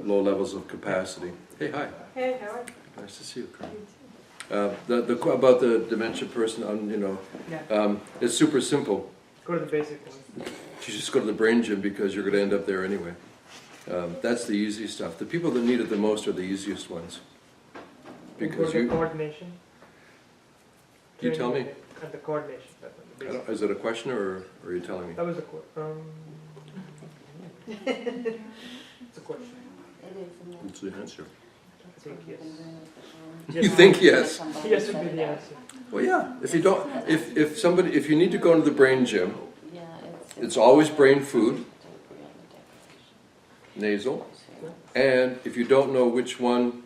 low levels of capacity. Hey, hi. Hey, Howard. Nice to see you, Carl. About the dementia person, Yeah. it's super simple. Go to the basic ones. You just go to the brain gym because you're going to end up there anyway. That's the easy stuff. The people that need it the most are the easiest ones. Because the coordination. You tell me. And the coordination. Is it a question or are you telling me? That was the it's a question. What's the answer? I think yes. You think yes? Yes would be the answer. Well, yeah. If you don't, if you need to go into the brain gym, it's always brain food, nasal, and if you don't know which one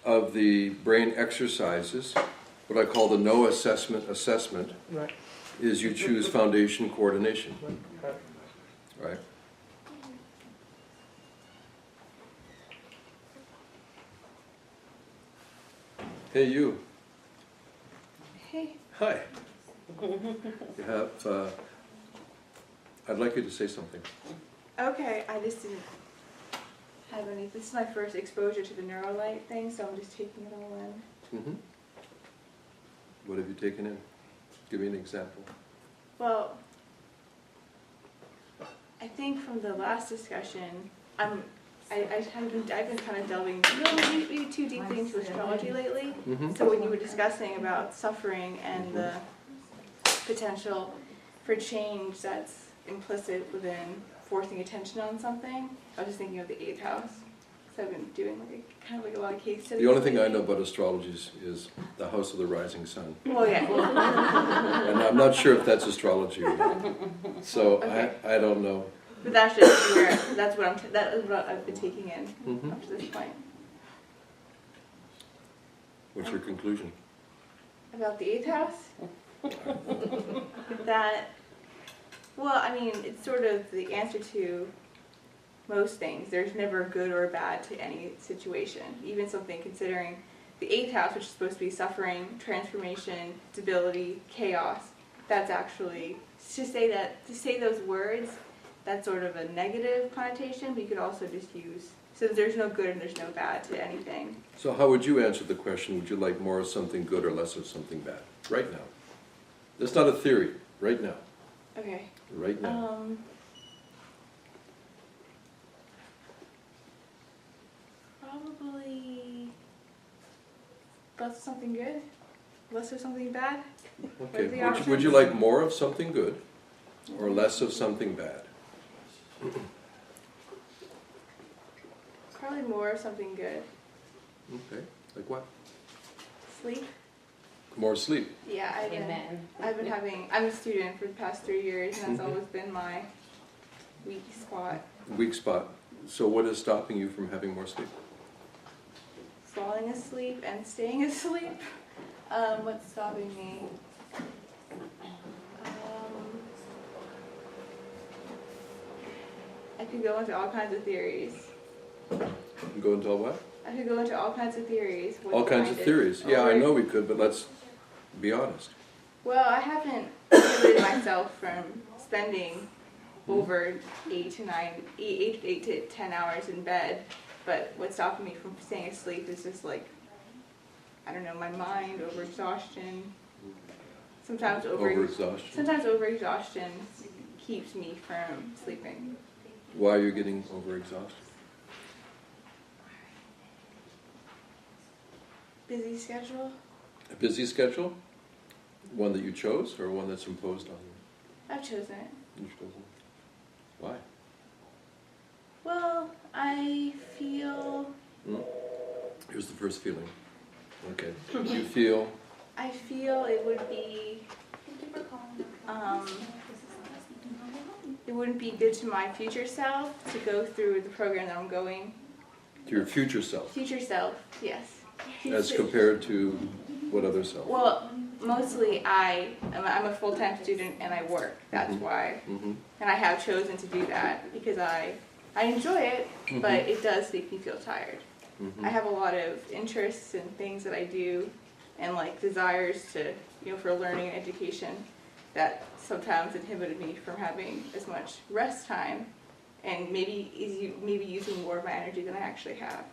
of the brain exercises, what I call the no assessment, Right. is you choose foundation coordination, Right. right? Hey, you. Hey. Hi. You have, I'd like you to say something. Okay, I just didn't have any. This is my first exposure to the Neurolight thing, so I'm just taking it all in. Mm-hmm. What have you taken in? Give me an example. Well, I think from the last discussion, I've been kind of delving maybe too deeply into astrology lately. Mm-hmm. So when you were discussing about suffering and the potential for change that's implicit within forcing attention on something, I was just thinking of the 8th house. So I've been doing kind of a lot of case studies. The only thing I know about astrology is the house of the rising sun. Well, yeah. And I'm not sure if that's astrology or not. So Okay. I don't know. But that's just where, that is what I've been taking in Mm-hmm. up to this point. What's your conclusion? About the 8th house? That, well, I mean, it's sort of the answer to most things. There's never good or bad to any situation. Even something considering the 8th house, which is supposed to be suffering, transformation, stability, chaos, that's actually, to say those words, that's sort of a negative connotation, but you could also just use, so there's no good and there's no bad to anything. So how would you answer the question, would you like more of something good or less of something bad? Right now. That's not a theory. Right now. Okay. Right now. Probably less of something good, less of something bad. Okay. the Would options? you like more of something good or less of something bad? Probably more of something good. Okay. Like what? Sleep. More sleep. Yeah, I'm a student for the past 3 years, and that's always been my weak spot. Weak spot. So what is stopping you from having more sleep? Falling asleep and staying asleep. What's stopping me? I could go into all kinds of theories. Go into what? I could go into all kinds of theories. All kinds of theories. Yeah, I know we could, but let's be honest. Well, I haven't limited myself from spending over 8 to 10 hours in bed, but what's stopping me from staying asleep is just like, I don't know, my mind, overexhaustion. Sometimes overexhaustion keeps me from sleeping. Why are you getting overexhausted? Busy schedule? A busy schedule? One that you chose or one that's imposed on you? I've chosen it. You've chosen it. Why? Well, I feel... Here's the first feeling. Okay. You feel? I feel it would be... it wouldn't be good to my future self to go through the program that I'm going. To your future self? Future self, yes. As compared to what other self? Well, mostly I'm a full-time student and I work. That's why. Mm-hmm. And I have chosen to do that because I enjoy it, but it does make me feel tired. Mm-hmm. I have a lot of interests and things that I do and like desires to, for learning and education that sometimes inhibited me from having as much rest time and maybe using more of my energy than I actually have.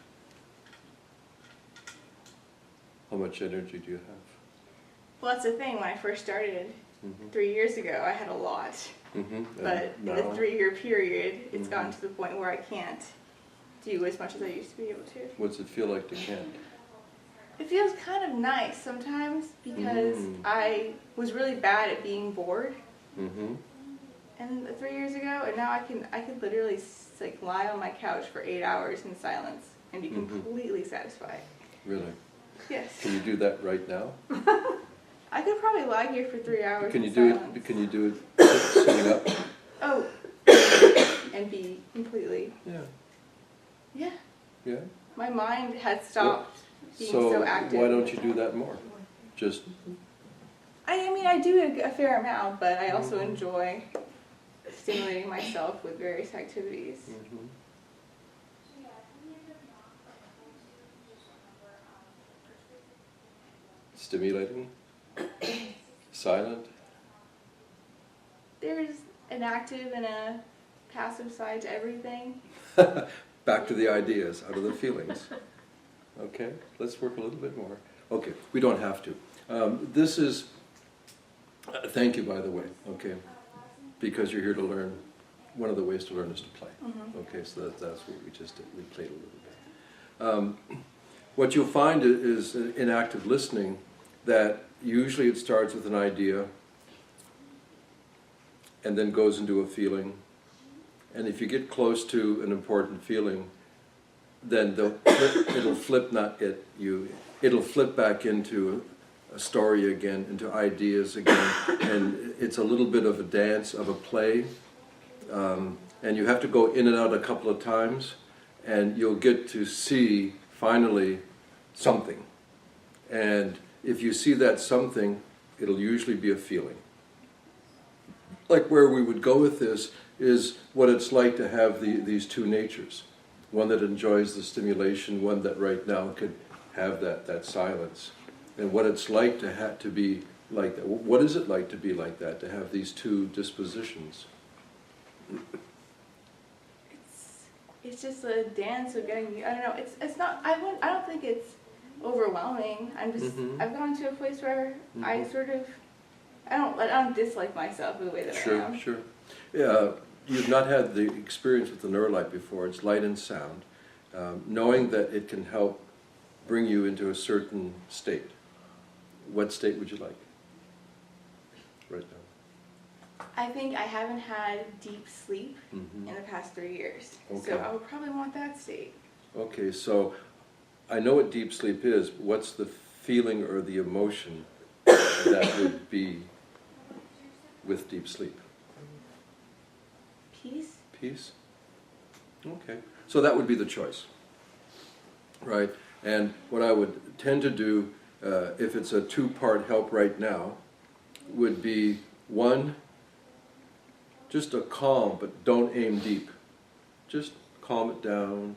How much energy do you have? Well, that's the thing. When I first started 3 years ago, I had a lot. Mm-hmm. But in the 3-year period, it's gotten to the point where I can't do as much as I used to be able to. What's it feel like to can't? It feels kind of nice sometimes because I was really bad at being bored. Mm-hmm. And 3 years ago, and now I could literally like lie on my couch for 8 hours in silence and be completely satisfied. Really? Yes. Can you do that right now? I could probably lie here for 3 hours. Can you in do silence. it? Can you do it sitting up? Oh, and be completely. Yeah. Yeah. Yeah. My mind had stopped being so active. Why don't you do that more? Just. I mean, I do a fair amount, but I also enjoy stimulating myself with various activities. Mm-hmm. Stimulating? Silent? There's an active and a passive side to everything. Back to the ideas, out of the feelings. Okay, let's work a little bit more. Okay, we don't have to. This is, thank you by the way, okay, because you're here to learn. One of the ways to learn is to play. Okay, so that's what we just did. We played a little bit. What you'll find is in active listening that usually it starts with an idea and then goes into a feeling. And if you get close to an important feeling, then it'll flip back into a story again, into ideas again, and it's a little bit of a dance, of a play, and you have to go in and out a couple of times, and you'll get to see finally something. And if you see that something, it'll usually be a feeling. Like where we would go with this is what it's like to have these two natures. One that enjoys the stimulation, one that right now could have that silence. And what it's like to be like that. What is it like to be like that, to have these two dispositions? It's just a dance of getting. I don't know. It's not. I don't think it's overwhelming. I'm just. I've gone to a place where I sort of. I don't dislike myself the way that I am. Sure. Yeah, you've not had the experience with the Neurolight before. It's light and sound. Knowing that it can help bring you into a certain state. What state would you like right now? I think I haven't had deep sleep in the past 3 years. Okay. So I would probably want that state. Okay, so I know what deep sleep is, but what's the feeling or the emotion that would be with deep sleep? Peace? Peace? Okay, so that would be the choice, right? And what I would tend to do, if it's a two-part help right now, would be one, just a calm, but don't aim deep. Just calm it down,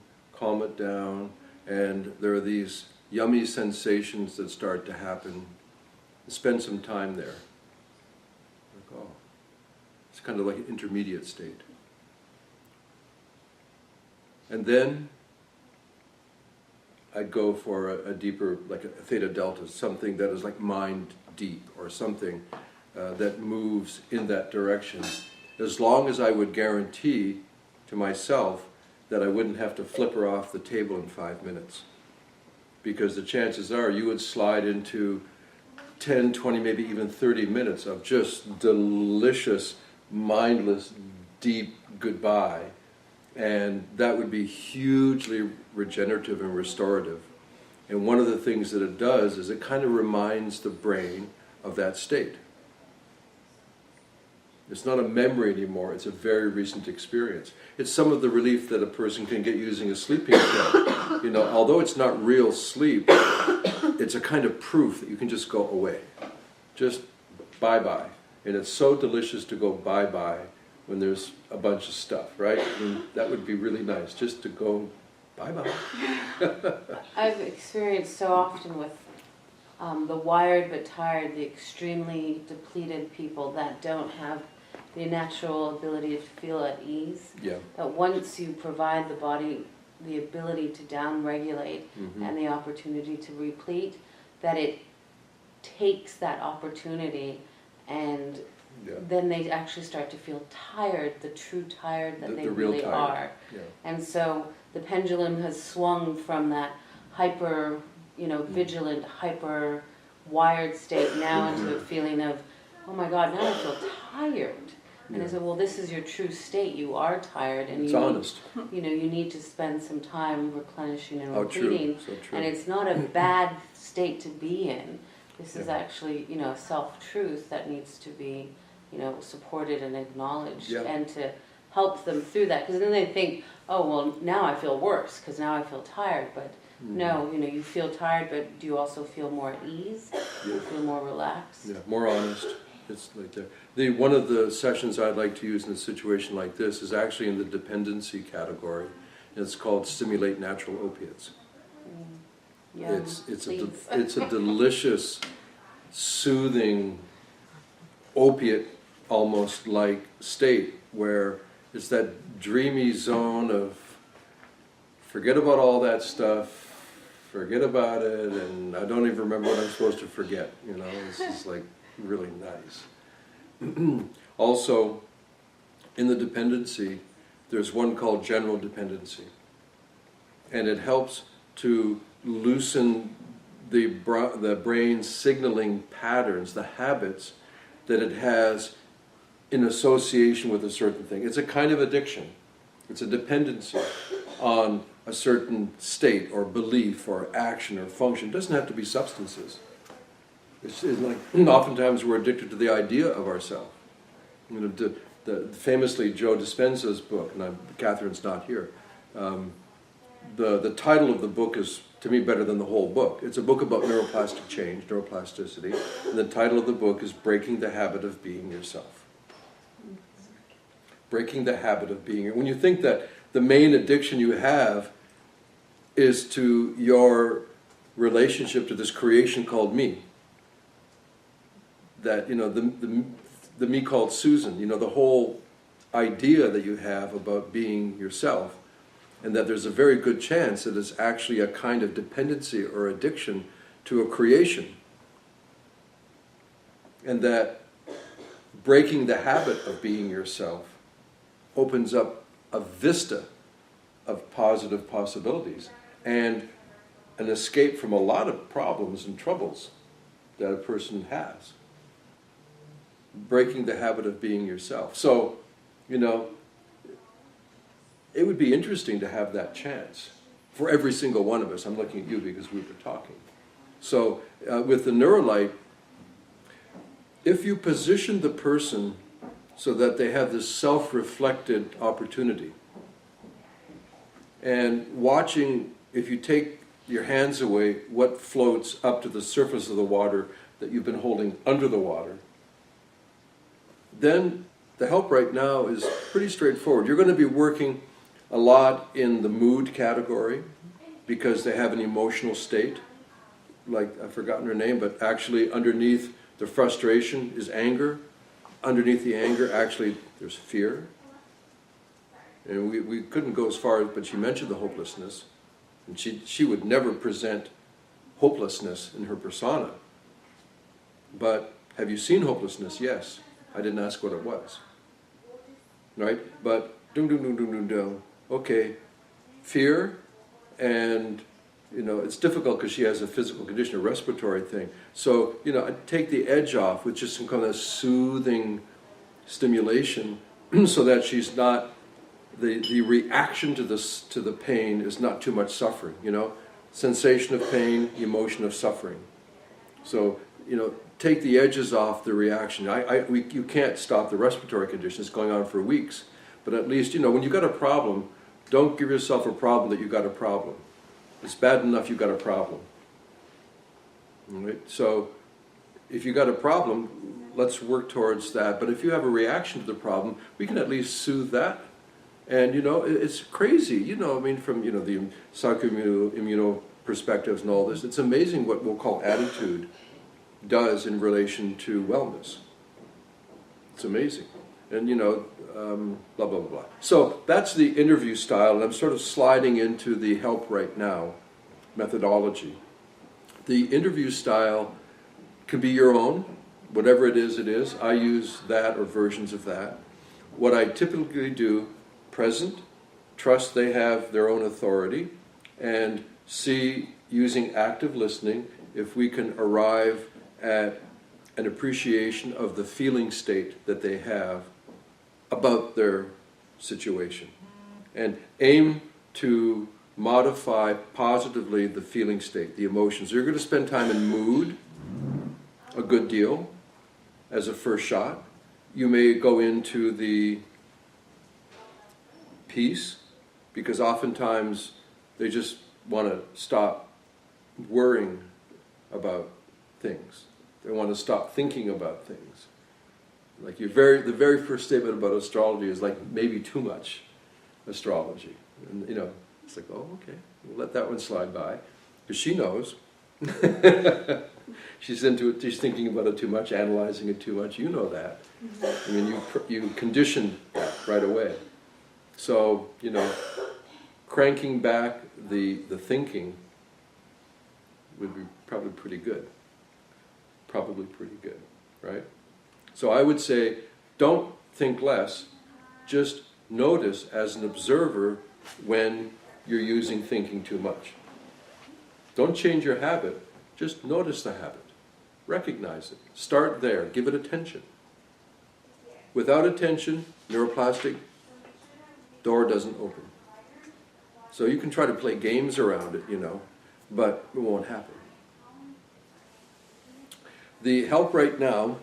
and there are these yummy sensations that start to happen. Spend some time there. Like, oh, it's kind of like an intermediate state. And then I'd go for a deeper, like a theta delta, something that is like mind deep, or something that moves in that direction. As long as I would guarantee to myself that I wouldn't have to flip her off the table in 5 minutes. Because the chances are you would slide into 10, 20, maybe even 30 minutes of just delicious, mindless, deep goodbye. And that would be hugely regenerative and restorative. And one of the things that it does is it kind of reminds the brain of that state. It's not a memory anymore, it's a very recent experience. It's some of the relief that a person can get using a sleeping pill. You know, although it's not real sleep, it's a kind of proof that you can just go away. Just bye-bye. And it's so delicious to go bye-bye when there's a bunch of stuff, right? And that would be really nice, just to go bye-bye. I've experienced so often with the wired but tired, the extremely depleted people that don't have the natural ability to feel at ease. Yeah. That once you provide the body the ability to downregulate and the opportunity to replete, that it takes that opportunity and Yeah. then they actually start to feel tired, the true tired that they The real really tired. are. Yeah. And so the pendulum has swung from that hyper, vigilant, hyper wired state now into a feeling of, oh my God, now I feel tired. And I Yeah. said, well, this is your true state. You are tired, and It's you honest. you need to spend some time replenishing and Oh, true. repleting. So true. And it's not a bad state to be in. This is Yeah. actually, a self-truth that needs to be, supported and acknowledged, Yeah. and to help them through that. Because then they think, oh, well, now I feel worse because now I feel tired. But no, you feel tired, but do you also feel more at ease? Do you feel more relaxed? Yeah, more honest. It's like that. One of the sessions I'd like to use in a situation like this is actually in the dependency category. It's called Stimulate Natural Opiates. Yum, It's please. it's a delicious, soothing, opiate almost like state where it's that dreamy zone of forget about all that stuff, forget about it, and I don't even remember what I'm supposed to forget. It's just like really nice. Also, in the dependency, there's one called general dependency, and it helps to loosen the brain's signaling patterns, the habits that it has in association with a certain thing. It's a kind of addiction. It's a dependency on a certain state or belief or action or function. It doesn't have to be substances. It's like oftentimes we're addicted to the idea of ourselves. Famously, Joe Dispenza's book, and Catherine's not here. The title of the book is, to me, better than the whole book. It's a book about neuroplastic change, neuroplasticity, and the title of the book is Breaking the Habit of Being Yourself. Breaking the habit of being. When you think that the main addiction you have is to your relationship to this creation called me, that, the me called Susan, the whole idea that you have about being yourself, and that there's a very good chance that it's actually a kind of dependency or addiction to a creation. And that breaking the habit of being yourself opens up a vista of positive possibilities and an escape from a lot of problems and troubles that a person has. Breaking the habit of being yourself. So, it would be interesting to have that chance for every single one of us. I'm looking at you because we were talking. So, with the Neurolight, if you position the person so that they have this self-reflected opportunity, and watching, if you take your hands away, what floats up to the surface of the water that you've been holding under the water, then the help right now is pretty straightforward. You're going to be working a lot in the mood category because they have an emotional state. Like, I've forgotten her name, but actually underneath the frustration is anger. Underneath the anger, actually, there's fear. And we couldn't go as far, but she mentioned the hopelessness. And she would never present hopelessness in her persona. But have you seen hopelessness? Yes. I didn't ask what it was. Right? But, okay, fear, and, it's difficult because she has a physical condition, a respiratory thing. So, I take the edge off with just some kind of soothing stimulation so that she's not, the reaction to the pain is not too much suffering, Sensation of pain, emotion of suffering. So, take the edges off the reaction. You can't stop the respiratory condition. It's going on for weeks. But at least, when you've got a problem, don't give yourself a problem that you've got a problem. It's bad enough you've got a problem. All right? So if you've got a problem, let's work towards that. But if you have a reaction to the problem, we can at least soothe that. And, it's crazy, from, the psychoimmuno perspectives and all this. It's amazing what we'll call attitude does in relation to wellness. It's amazing. and blah, blah, blah, blah. So that's the interview style, and I'm sort of sliding into the help right now methodology. The interview style can be your own, whatever it is. I use that or versions of that. What I typically do, present, trust they have their own authority, and see, using active listening, if we can arrive at an appreciation of the feeling state that they have about their situation. And aim to modify positively the feeling state, the emotions. You're going to spend time in mood a good deal as a first shot. You may go into the peace, because oftentimes they just want to stop worrying about things. They want to stop thinking about things. Like the very first statement about astrology is like maybe too much astrology. And it's like, oh, okay, we'll let that one slide by. Because she knows. She's into it, she's thinking about it too much, analyzing it too much. You know that. I mean, you conditioned that right away. So, cranking back the thinking would be probably pretty good. Probably pretty good, right? So I would say, don't think less, just notice as an observer when you're using thinking too much. Don't change your habit, just notice the habit. Recognize it. Start there, give it attention. Without attention, neuroplastic door doesn't open. So you can try to play games around it, but it won't happen. The help right now,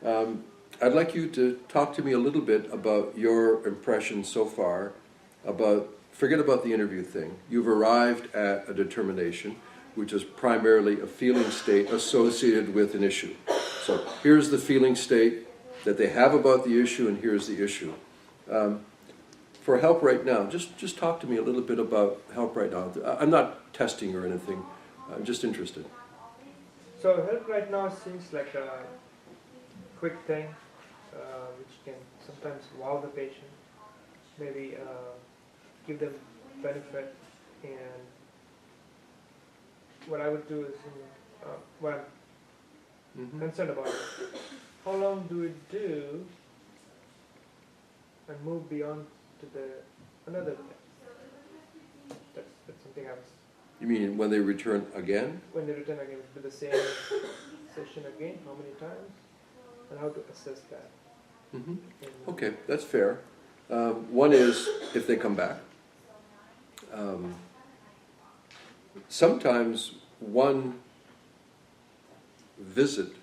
I'd like you to talk to me a little bit about your impression so far about, forget about the interview thing. You've arrived at a determination, which is primarily a feeling state associated with an issue. So here's the feeling state that they have about the issue, and here's the issue. For help right now, just talk to me a little bit about help right now. I'm not testing or anything, I'm just interested. So help right now seems like a quick thing, which can sometimes wow the patient, maybe give them benefit. And what I would do is, what I'm concerned about, how long do we do and move beyond to another thing? That's something I was. You mean when they return again? When they return again, do the same session again, how many times, and how to assess that. Mm-hmm. Okay, that's fair. One is if they come back. Sometimes one visit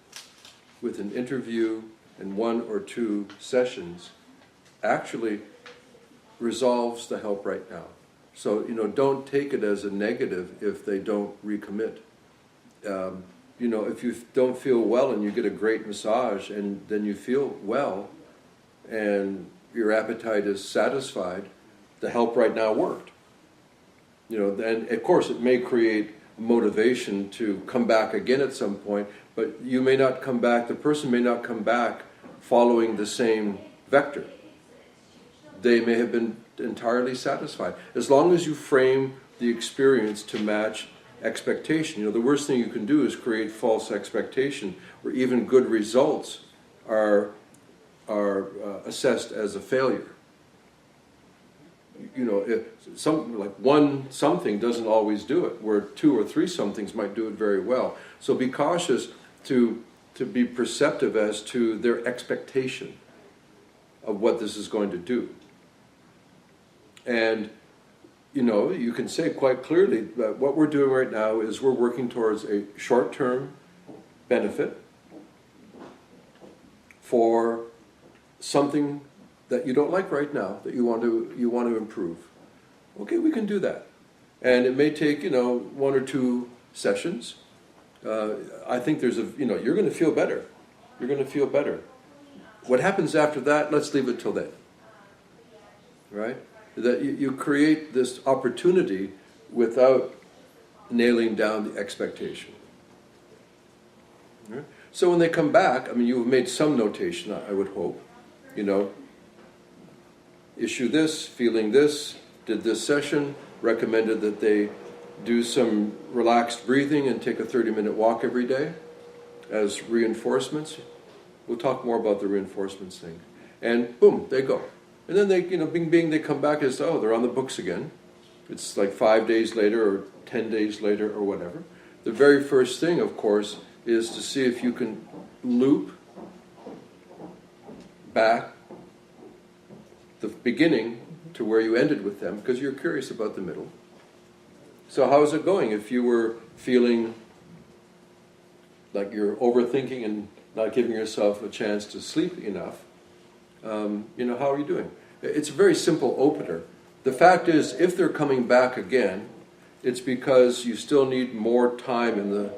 with an interview and 1 or 2 sessions actually resolves the help right now. So, don't take it as a negative if they don't recommit. If you don't feel well and you get a great massage and then you feel well and your appetite is satisfied, the help right now worked. And of course it may create motivation to come back again at some point, but you may not come back, the person may not come back following the same vector. They may have been entirely satisfied. As long as you frame the experience to match expectation. The worst thing you can do is create false expectation, where even good results are assessed as a failure. If something doesn't always do it, where 2 or 3 somethings might do it very well. So be cautious to be perceptive as to their expectation of what this is going to do. And you can say quite clearly that what we're doing right now is we're working towards a short-term benefit for something that you don't like right now, that you want to improve. Okay, we can do that. And it may take, 1 or 2 sessions. I think there's you're going to feel better. You're going to feel better. What happens after that, let's leave it till then. Right? That you create this opportunity without nailing down the expectation. Right? So when they come back, you've made some notation, I would hope. issue this, feeling this, did this session, recommended that they do some relaxed breathing and take a 30-minute walk every day as reinforcements. We'll talk more about the reinforcements thing. And boom, they go. And then they, bing, bing, they come back and say, oh, they're on the books again. It's like 5 days later or 10 days later or whatever. The very first thing, of course, is to see if you can loop back the beginning to where you ended with them, because you're curious about the middle. So how is it going? If you were feeling like you're overthinking and not giving yourself a chance to sleep enough, how are you doing? It's a very simple opener. The fact is, if they're coming back again, it's because you still need more time in the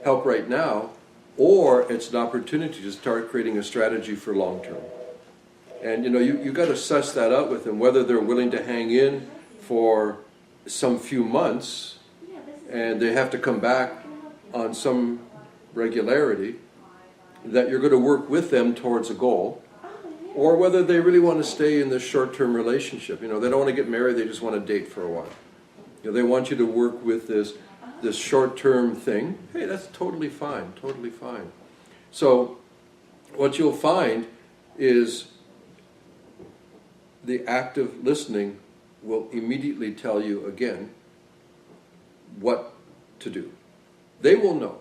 help right now, or it's an opportunity to start creating a strategy for long term. And you got to suss that out with them, whether they're willing to hang in for some few months and they have to come back on some regularity, that you're going to work with them towards a goal, or whether they really want to stay in this short-term relationship. They don't want to get married, they just want to date for a while. They want you to work with this short-term thing. Hey, that's totally fine, totally fine. So what you'll find is the active listening will immediately tell you again what to do. They will know.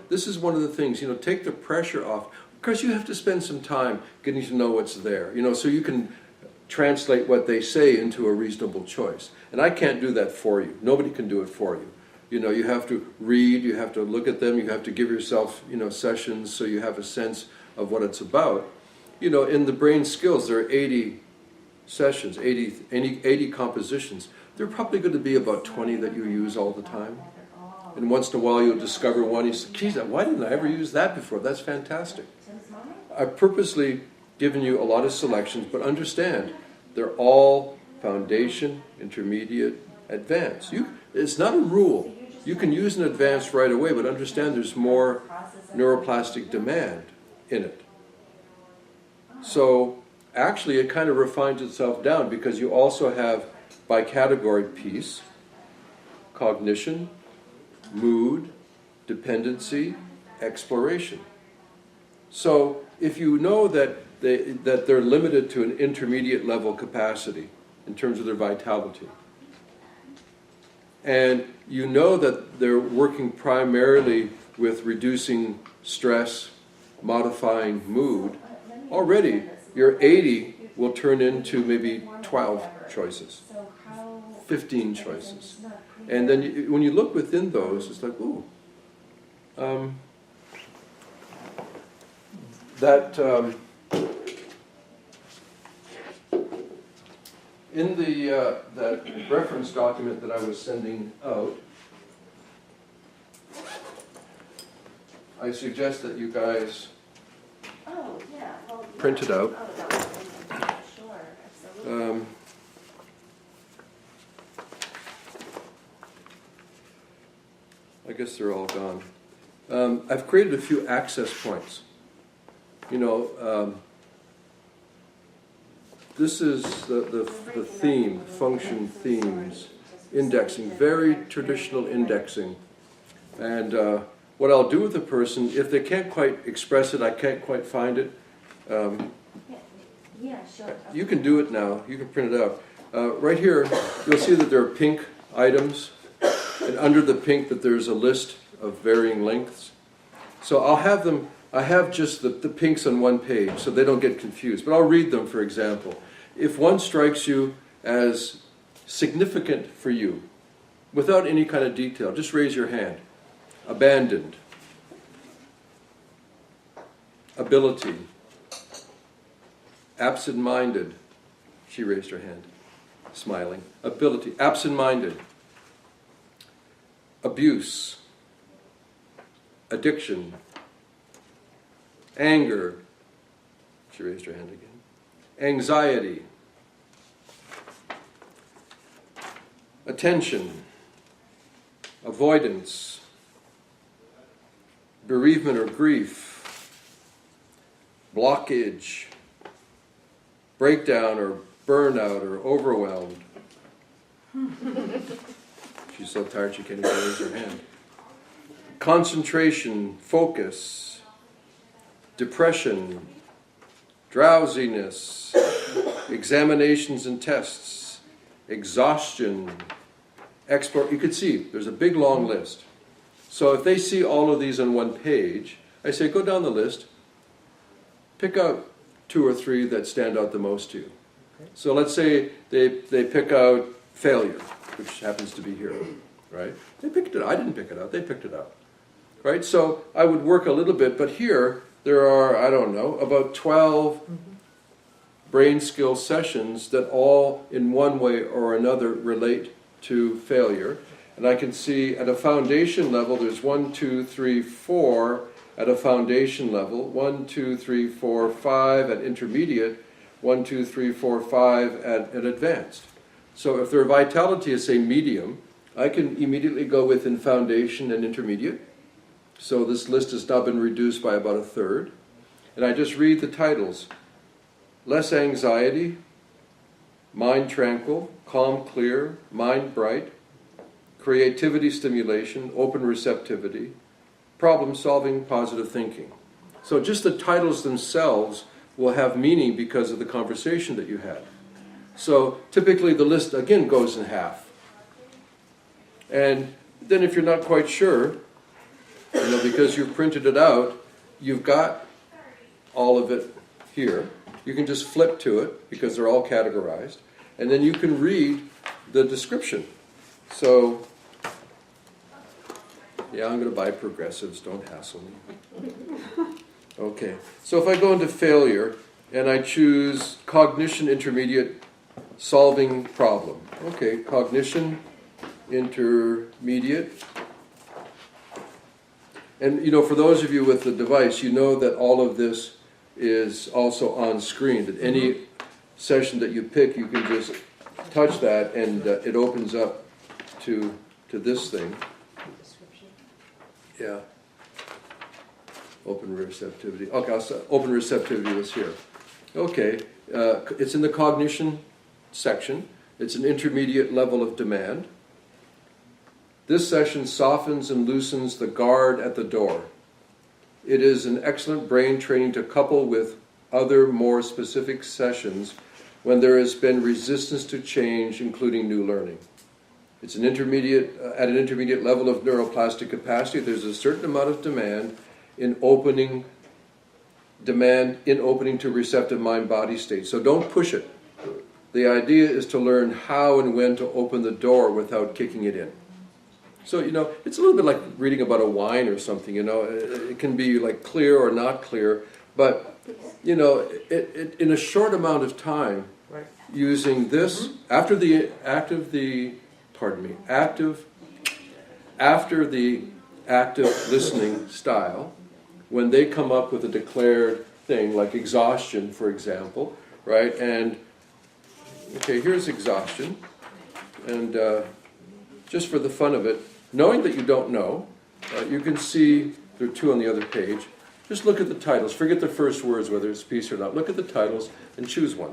This is one of the things, take the pressure off. Of course, you have to spend some time getting to know what's there, so you can translate what they say into a reasonable choice. And I can't do that for you. Nobody can do it for you. You have to read, you have to look at them, you have to give yourself, sessions so you have a sense of what it's about. In the brain skills, there are 80 sessions, 80 compositions. There are probably going to be about 20 that you use all the time. And once in a while you'll discover one, you say, geez, why didn't I ever use that before? That's fantastic. I've purposely given you a lot of selections, but understand, they're all foundation, intermediate, advanced. It's not a rule. You can use an advanced right away, but understand there's more neuroplastic demand in it. So actually it kind of refines itself down, because you also have by category peace, cognition, mood, dependency, exploration. So if you know that they're limited to an intermediate level capacity in terms of their vitality, and you know that they're working primarily with reducing stress, modifying mood, already your 80 will turn into maybe 12 choices, 15 choices. And then when you look within those, it's like, ooh, in that reference document that I was sending out, I suggest that you guys print it out. I guess they're all gone. I've created a few access points. This is the theme, function themes, indexing, very traditional indexing. And what I'll do with a person, if they can't quite express it, I can't quite find it, you can do it now, you can print it out. Right here, you'll see that there are pink items, and under the pink that there's a list of varying lengths. So I have just the pinks on one page so they don't get confused, but I'll read them. For example, if one strikes you as significant for you, without any kind of detail, just raise your hand. Abandoned, ability, absent-minded, she raised her hand, smiling, ability, absent-minded, abuse, addiction, anger, she raised her hand again, anxiety, attention, avoidance, bereavement or grief, blockage, breakdown or burnout or overwhelmed. She's so tired she can't even raise her hand. Concentration, focus, depression, drowsiness, examinations and tests, exhaustion, export. You could see there's a big long list. So if they see all of these on one page, I say go down the list, pick out 2 or 3 that stand out the most to you. So let's say they pick out failure, which happens to be here, right? They picked it out. I didn't pick it out. They picked it out, right? So I would work a little bit, but here there are, I don't know, about 12 brain skill sessions that all in one way or another relate to failure. And I can see at a foundation level, there's 1, 2, 3, 4 at a foundation level, 1, 2, 3, 4, 5 at intermediate, 1, 2, 3, 4, 5 at advanced. So if their vitality is, say, medium, I can immediately go within foundation and intermediate. So this list has now been reduced by about 1/3. And I just read the titles. Less anxiety, mind tranquil, calm clear, mind bright, creativity stimulation, open receptivity, problem solving, positive thinking. So just the titles themselves will have meaning because of the conversation that you had. So typically the list again goes in half. And then if you're not quite sure, because you've printed it out, you've got all of it here. You can just flip to it because they're all categorized. And then you can read the description. So, yeah, I'm going to buy progressives, don't hassle me. Okay, so if I go into failure and I choose cognition intermediate, solving problem. Okay, cognition intermediate. And for those of you with the device, you know that all of this is also on screen. That any session that you pick, you can just touch that and it opens up to this thing. Yeah. Open receptivity. Okay, open receptivity was here. Okay, it's in the cognition section. It's an intermediate level of demand. This session softens and loosens the guard at the door. It is an excellent brain training to couple with other more specific sessions when there has been resistance to change, including new learning. It's an intermediate, at an intermediate level of neuroplastic capacity. There's a certain amount of demand in opening to receptive mind-body state. So don't push it. The idea is to learn how and when to open the door without kicking it in. So, it's a little bit like reading about a wine or something, It can be like clear or not clear, but, in a short amount of time, Right. using this, after the active listening style, when they come up with a declared thing, like exhaustion, for example, right? And, okay, here's exhaustion. And just for the fun of it, knowing that you don't know, you can see, there are 2 on the other page. Just look at the titles. Forget the first words, whether it's peace or not. Look at the titles and choose one.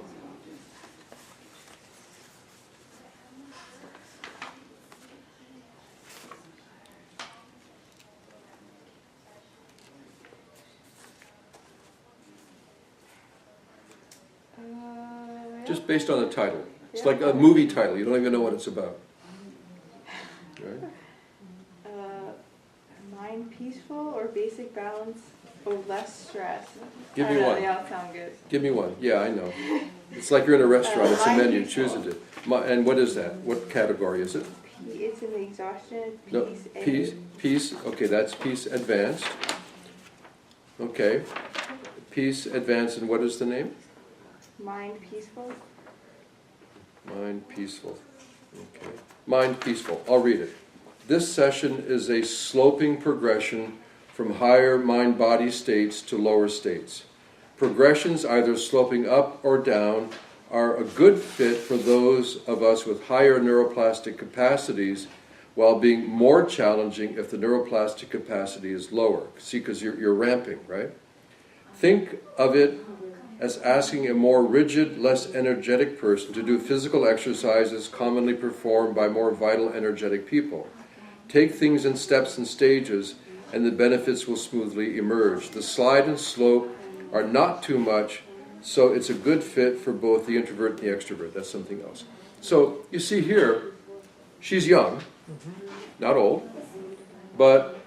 Just based on the title. It's like a movie title. You don't even know what it's about. Right? Mind peaceful or basic balance or less stress? Give I me don't know, one. They all sound good. Give me one. Yeah, I know. It's like you're in a restaurant. It's a mind menu. peaceful. Choose it. And what is that? What category is it? It's in the exhaustion, No, peace, peace. Okay, that's peace advanced. Okay. Peace advanced, and what is the name? mind peaceful. Mind peaceful. Okay. Mind peaceful. I'll read it. This session is a sloping progression from higher mind-body states to lower states. Progressions, either sloping up or down, are a good fit for those of us with higher neuroplastic capacities, while being more challenging if the neuroplastic capacity is lower. See, because you're ramping, right? Think of it as asking a more rigid, less energetic person to do physical exercises commonly performed by more vital, energetic people. Take things in steps and stages, and the benefits will smoothly emerge. The slide and slope are not too much, so it's a good fit for both the introvert and the extrovert. That's something else. So you see here, she's young, not old, but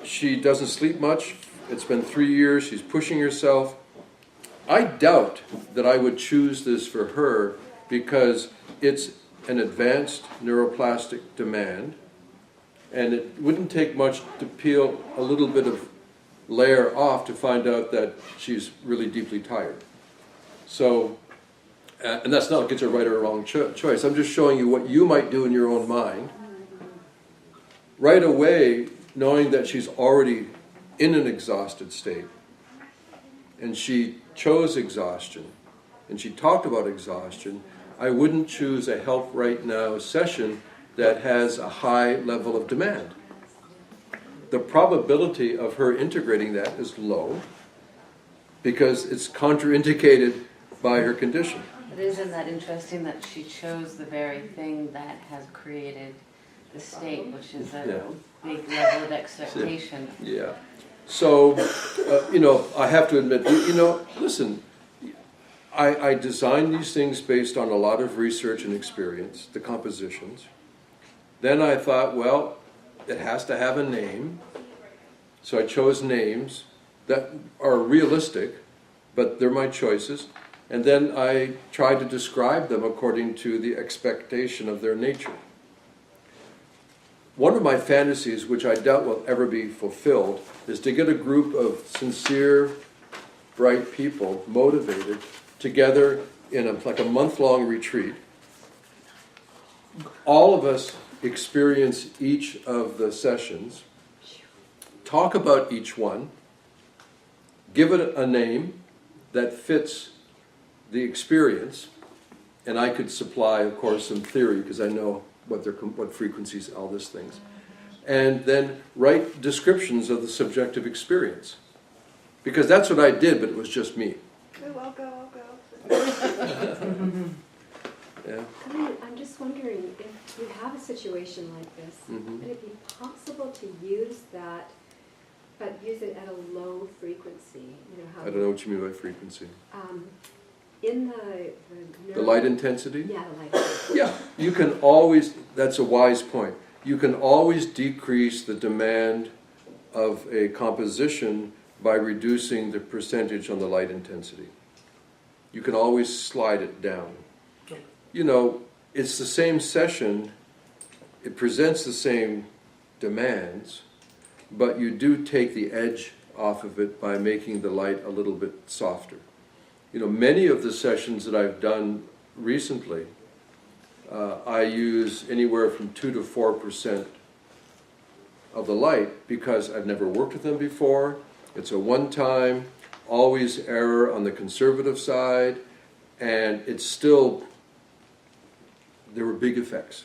she doesn't sleep much. It's been 3 years. She's pushing herself. I doubt that I would choose this for her because it's an advanced neuroplastic demand, and it wouldn't take much to peel a little bit of layer off to find out that she's really deeply tired. So, and that's not get a right or wrong choice. I'm just showing you what you might do in your own mind. Right away, knowing that she's already in an exhausted state, and she chose exhaustion, and she talked about exhaustion, I wouldn't choose a Help Right Now session that has a high level of demand. The probability of her integrating that is low because it's contraindicated by her condition. But isn't that interesting that she chose the very thing that has created the state, which is a big level of expectation? Yeah. So, I have to admit, listen, I designed these things based on a lot of research and experience, the compositions. Then I thought, well, it has to have a name. So I chose names that are realistic, but they're my choices. And then I tried to describe them according to the expectation of their nature. One of my fantasies, which I doubt will ever be fulfilled, is to get a group of sincere, bright people, motivated, together in like a month-long retreat. All of us experience each of the sessions, talk about each one, give it a name that fits the experience, and I could supply, of course, some theory because I know what frequencies, all these things, and then write descriptions of the subjective experience, because that's what I did, but it was just me. I'll go. Yeah. I mean, I'm just wondering if you have a situation like this, Mhm. would it be possible to use that, but use it at a low frequency? You know how I don't know what you mean by frequency. in the The light intensity? Yeah, the light. Yeah, you can always, that's a wise point, you can always decrease the demand of a composition by reducing the percentage on the light intensity. You can always slide it down. It's the same session, it presents the same demands, but you do take the edge off of it by making the light a little bit softer. Many of the sessions that I've done recently, I use anywhere from 2 to 4% of the light because I've never worked with them before. It's a one-time, always error on the conservative side, and it's still, there were big effects.